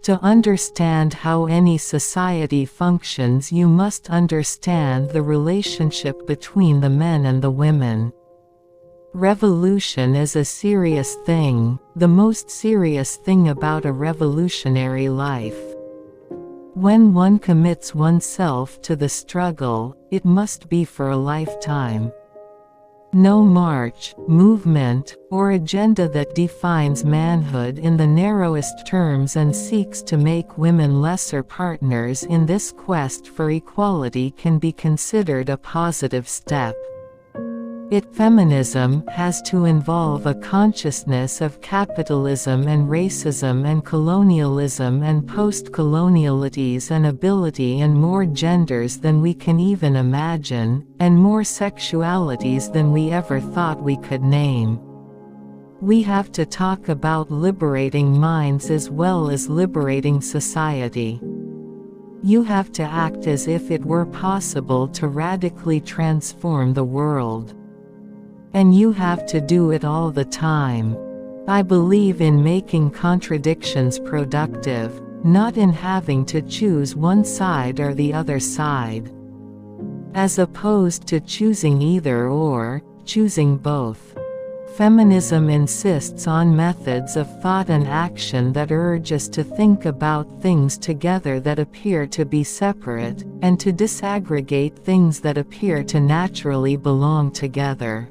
To understand how any society functions, you must understand the relationship between the men and the women. Revolution is a serious thing, the most serious thing about a revolutionary life. When one commits oneself to the struggle, it must be for a lifetime. No march, movement, or agenda that defines manhood in the narrowest terms and seeks to make women lesser partners in this quest for equality can be considered a positive step. Feminism has to involve a consciousness of capitalism and racism and colonialism and post-colonialities and ability and more genders than we can even imagine, and more sexualities than we ever thought we could name. We have to talk about liberating minds as well as liberating society. You have to act as if it were possible to radically transform the world. And you have to do it all the time. I believe in making contradictions productive, not in having to choose one side or the other side. As opposed to choosing either or, choosing both. Feminism insists on methods of thought and action that urge us to think about things together that appear to be separate, and to disaggregate things that appear to naturally belong together.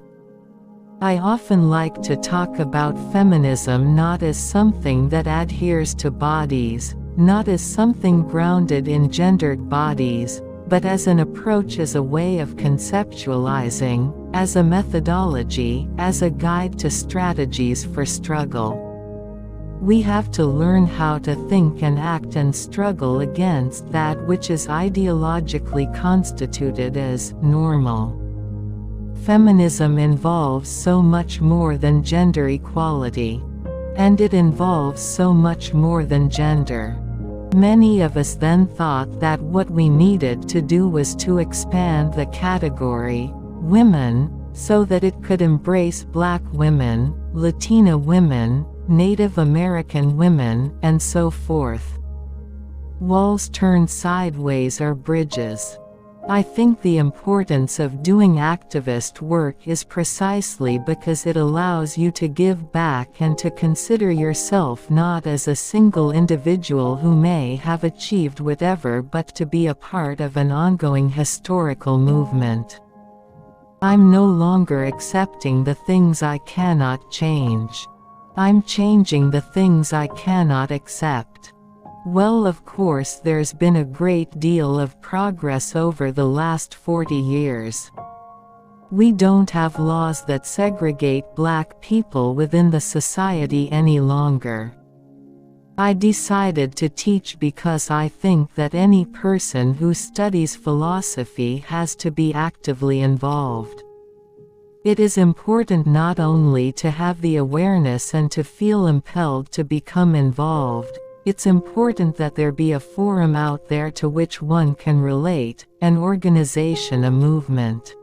I often like to talk about feminism not as something that adheres to bodies, not as something grounded in gendered bodies, but as an approach, as a way of conceptualizing, as a methodology, as a guide to strategies for struggle. We have to learn how to think and act and struggle against that which is ideologically constituted as normal. Feminism involves so much more than gender equality. And it involves so much more than gender. Many of us then thought that what we needed to do was to expand the category, women, so that it could embrace Black women, Latina women, Native American women, and so forth. Walls turned sideways are bridges. I think the importance of doing activist work is precisely because it allows you to give back and to consider yourself not as a single individual who may have achieved whatever, but to be a part of an ongoing historical movement. I'm no longer accepting the things I cannot change. I'm changing the things I cannot accept. Well, of course there's been a great deal of progress over the last 40 years. We don't have laws that segregate Black people within the society any longer. I decided to teach because I think that any person who studies philosophy has to be actively involved. It is important not only to have the awareness and to feel impelled to become involved, it's important that there be a forum out there to which one can relate, an organization, a movement.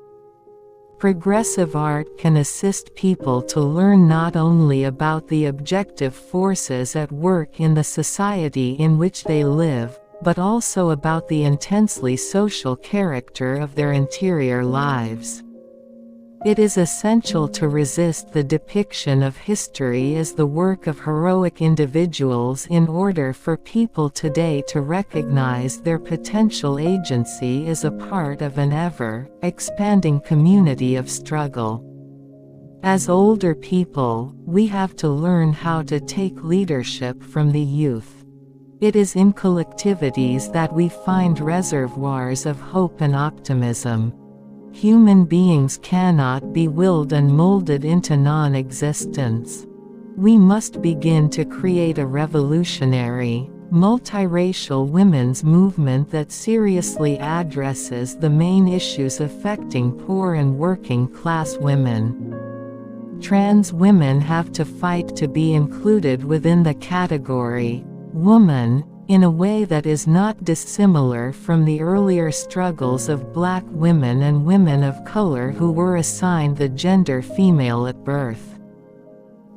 Progressive art can assist people to learn not only about the objective forces at work in the society in which they live, but also about the intensely social character of their interior lives. It is essential to resist the depiction of history as the work of heroic individuals in order for people today to recognize their potential agency as a part of an ever-expanding community of struggle. As older people, we have to learn how to take leadership from the youth. It is in collectivities that we find reservoirs of hope and optimism. Human beings cannot be willed and molded into non-existence. We must begin to create a revolutionary, multiracial women's movement that seriously addresses the main issues affecting poor and working-class women. Trans women have to fight to be included within the category, woman, in a way that is not dissimilar from the earlier struggles of Black women and women of color who were assigned the gender female at birth.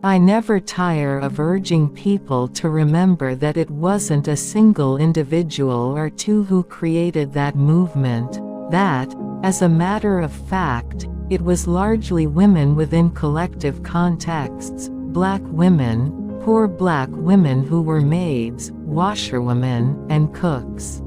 I never tire of urging people to remember that it wasn't a single individual or two who created that movement, that, as a matter of fact, it was largely women within collective contexts, black women, poor black women who were maids, washerwomen, and cooks.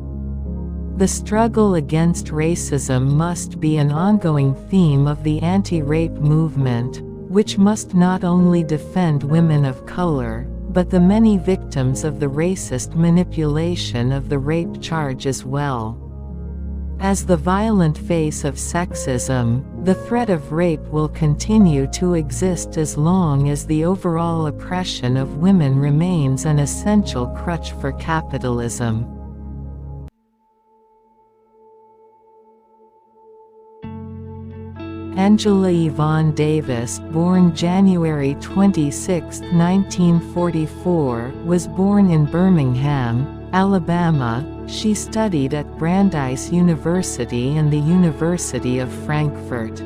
The struggle against racism must be an ongoing theme of the anti-rape movement, which must not only defend women of color, but the many victims of the racist manipulation of the rape charge as well. As the violent face of sexism, the threat of rape will continue to exist as long as the overall oppression of women remains an essential crutch for capitalism. Angela Yvonne Davis, born January 26, 1944, was born in Birmingham, Alabama. She studied at Brandeis University and the University of Frankfurt.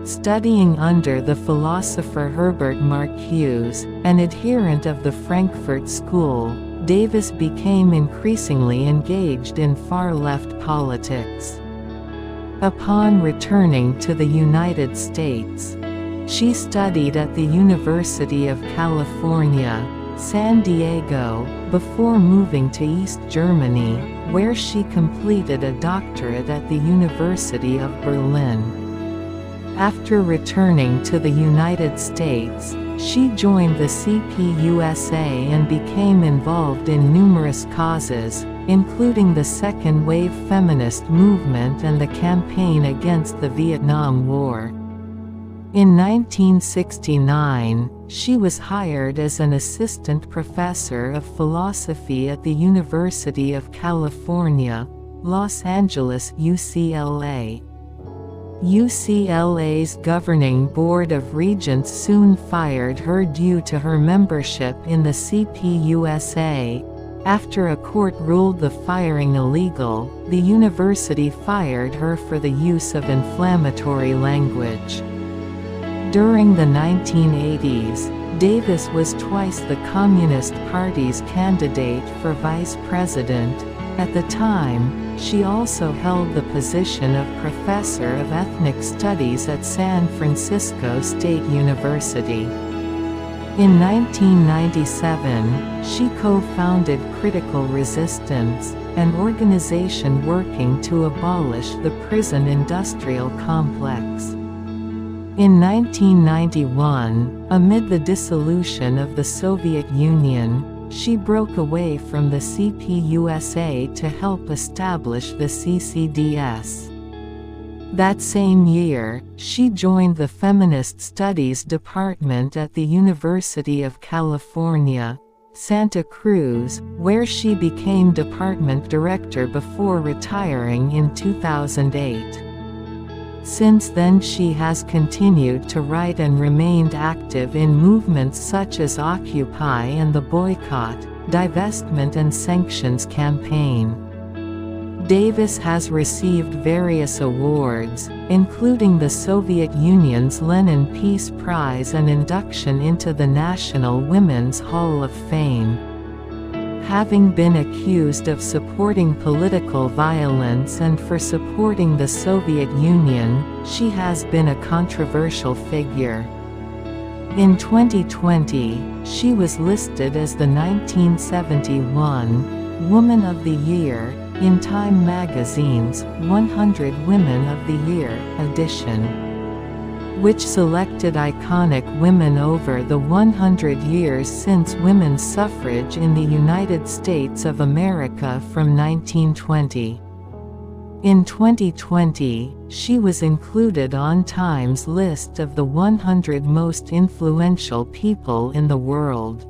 Studying under the philosopher Herbert Marcuse, an adherent of the Frankfurt School, Davis became increasingly engaged in far-left politics. Upon returning to the United States, she studied at the University of California, San Diego, before moving to East Germany, where she completed a doctorate at the University of Berlin. After returning to the United States, she joined the CPUSA and became involved in numerous causes, including the second-wave feminist movement and the campaign against the Vietnam War. In 1969, she was hired as an assistant professor of philosophy at the University of California, Los Angeles, UCLA. UCLA's governing board of regents soon fired her due to her membership in the CPUSA. After a court ruled the firing illegal, the university fired her for the use of inflammatory language. During the 1980s, Davis was twice the Communist Party's candidate for vice president. At the time, she also held the position of professor of ethnic studies at San Francisco State University. In 1997, she co-founded Critical Resistance, an organization working to abolish the prison industrial complex. In 1991, amid the dissolution of the Soviet Union, she broke away from the CPUSA to help establish the CCDS. That same year, she joined the Feminist Studies Department at the University of California, Santa Cruz, where she became department director before retiring in 2008. Since then she has continued to write and remained active in movements such as Occupy and the Boycott, Divestment and Sanctions campaign. Davis has received various awards, including the Soviet Union's Lenin Peace Prize and induction into the National Women's Hall of Fame. Having been accused of supporting political violence and for supporting the Soviet Union, she has been a controversial figure. In 2020, she was listed as the 1971 Woman of the Year in Time magazine's 100 Women of the Year edition, which selected iconic women over the 100 years since women's suffrage in the United States of America from 1920. In 2020, she was included on Time's list of the 100 most influential people in the world.